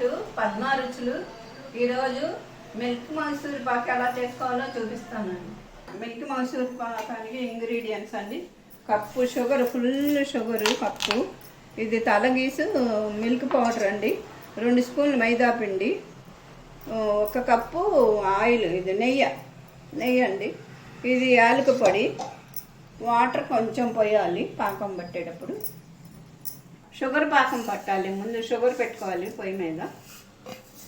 To Padma రుచులు. ఈరోజు milk Mysore Pak ఎలా చేసుకోవాలో చూపిస్తానండి. మిల్క్ మైసూర్ పాకానికి ఇంగ్రీడియంట్స్ అండి: cup sugar, full sugar cup, ఇది తలగీసు మిల్క్ పౌడర్ అండి, 2 స్పూన్లు మైదా పిండి, 1 కప్పు ఆయిల్, ఇది నెయ్యి అండి, ఇది యాలక పొడి, వాటర్ కొంచెం పోయాలి పాకం పట్టేటప్పుడు. షుగర్ పాకం పట్టాలి, ముందు షుగర్ పెట్టుకోవాలి పొయ్యి మీద.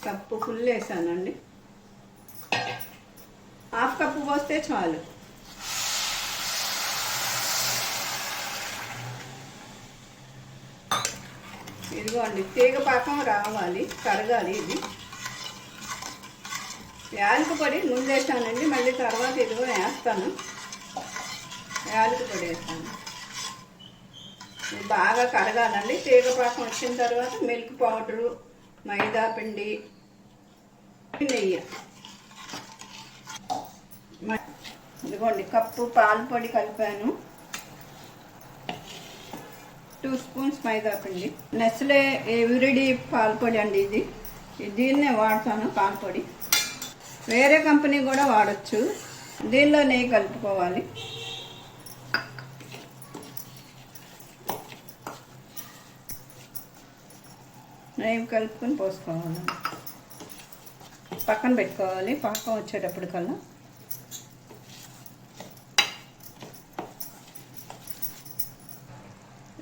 కప్పు ఫుల్ వేసానండి, 1/2 కప్పు పోస్తే చాలు. ఇదిగోండి, తీగ పాకం రావాలి, కరగాలి. ఇది యాలక పొడి ముందు వేసానండి, మళ్ళీ తర్వాత ఇదిగో వేస్తాను. యాలక పొడి వేస్తాను, బాగా కరగాలండి. తీగ పాకం వచ్చిన తర్వాత మిల్క్ పౌడరు, మైదా పిండి, నెయ్యి. ఇదిగోండి, కప్పు పాల పొడి కలిపాను, 2 స్పూన్స్ మైదా పిండి, నెస్లే ఎవ్రీడే పాల పొడి అండి, దీన్నే వాడతాను పాల పొడి. వేరే కంపెనీ కూడా వాడచ్చు. దీనిలో నెయ్యి కలుపుకోవాలి. నెయ్యి కలుపుకొని పోసుకోవాలి, పక్కన పెట్టుకోవాలి పాకం వచ్చేటప్పుడు కల్లా.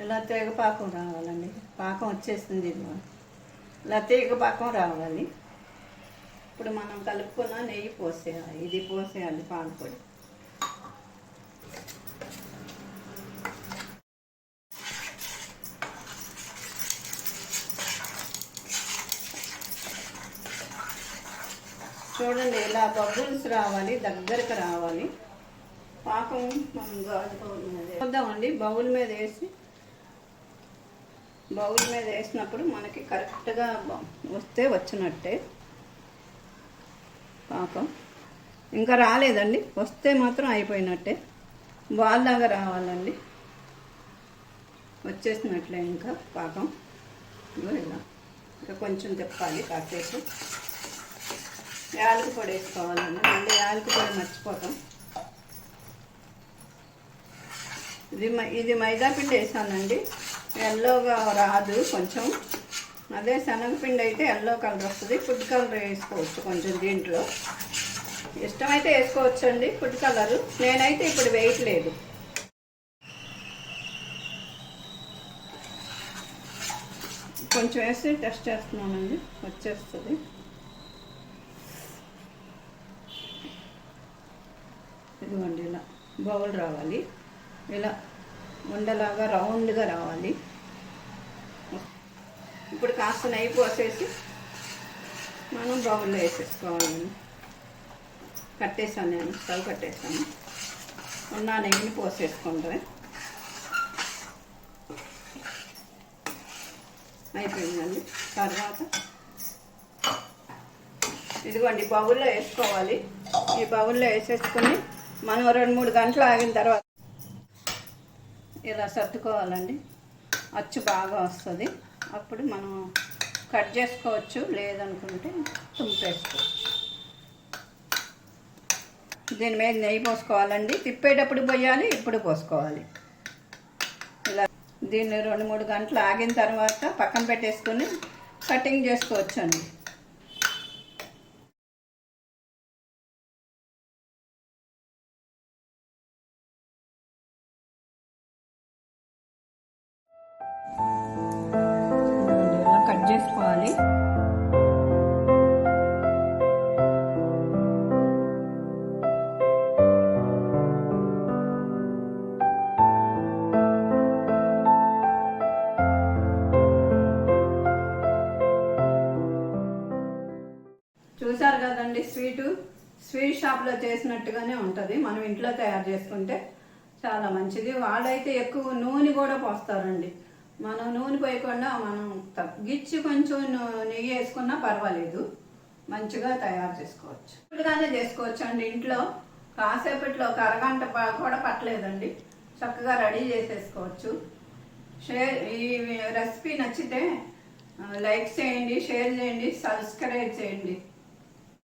ఇలా తీగ పాకం రావాలండి, పాకం వచ్చేస్తుంది. ఇలా తీగ పాకం రావాలి. ఇప్పుడు మనం కలుపుకున్న నెయ్యి పోసేయాలి, ఇది పోసేయాలి పాల పొడి. చూడండి, ఇలా బబుల్స్ రావాలి, దగ్గరకు రావాలి. పాకం మనం చూద్దామండి. బౌల్ మీద వేసినప్పుడు మనకి కరెక్ట్గా వస్తే వచ్చినట్టే పాకం. ఇంకా రాలేదండి, వస్తే మాత్రం అయిపోయినట్టే. బాల్లాగా రావాలండి, వచ్చేసినట్లే ఇంకా పాకం. ఇలా ఇంకా కొంచెం తిప్పాలి కాసేపు. యాలక పొడి వేసుకోవాలండి, మళ్ళీ యాలక పొడి మర్చిపోతాం. ఇది మైదా పిండి వేసానండి, ఎల్లోగా రాదు కొంచెం. అదే శనగపిండి అయితే ఎల్లో కలర్ వస్తుంది. ఫుడ్ కలర్ వేసుకోవచ్చు కొంచెం, దీంట్లో ఇష్టమైతే వేసుకోవచ్చు అండి ఫుడ్ కలరు. నేనైతే ఇప్పుడు వేయట్లేదు. కొంచెం వేసి టెస్ట్ చేస్తున్నానండి, వచ్చేస్తుంది. ఇదిగోండి, ఇలా బౌల్ రావాలి, ఇలా ఉండలాగా రౌండ్గా రావాలి. ఇప్పుడు కాస్త నెయ్యి పోసేసి మనం బౌల్లో వేసేసుకోవాలండి. కట్టేసాను, నేను స్టవ్ కట్టేసాను. ఉన్న నెయ్యిని పోసేసుకుంటే అయిపోయిందండి. తర్వాత ఇదిగోండి, బౌల్లో వేసుకోవాలి. ఈ బౌల్లో వేసేసుకొని మనం 2-3 గంటలు ఆగిన తర్వాత ఇలా సర్దుకోవాలండి. అచ్చు బాగా వస్తుంది. అప్పుడు మనం కట్ చేసుకోవచ్చు, లేదనుకుంటే తుంపేసుకోవచ్చు. దీని మీద నెయ్యి పోసుకోవాలండి. తిప్పేటప్పుడు పోయాలి, ఇప్పుడు పోసుకోవాలి. ఇలా దీన్ని 2-3 గంటలు ఆగిన తర్వాత పక్కన పెట్టేసుకొని కటింగ్ చేసుకోవచ్చు అండి. కట్ చేసుకోవాలి. చూసారు కదండి, స్వీట్ షాప్లో చేసినట్టుగానే ఉంటుంది. మనం ఇంట్లో తయారు చేసుకుంటే చాలా మంచిది. వాళ్ళైతే ఎక్కువ నూనె కూడా పోస్తారండి. మనం నూనె పోయకుండా మనం తగ్గించి కొంచెం నెయ్యి వేసుకున్నా పర్వాలేదు, మంచిగా తయారు చేసుకోవచ్చు. ఇప్పుడుగానే చేసుకోవచ్చు అండి ఇంట్లో. కాసేపట్లో 1 అరగంట కూడా పట్టలేదండి, చక్కగా రెడీ చేసేసుకోవచ్చు. ఈ రెసిపీ నచ్చితే లైక్ చేయండి, షేర్ చేయండి, సబ్స్క్రైబ్ చేయండి.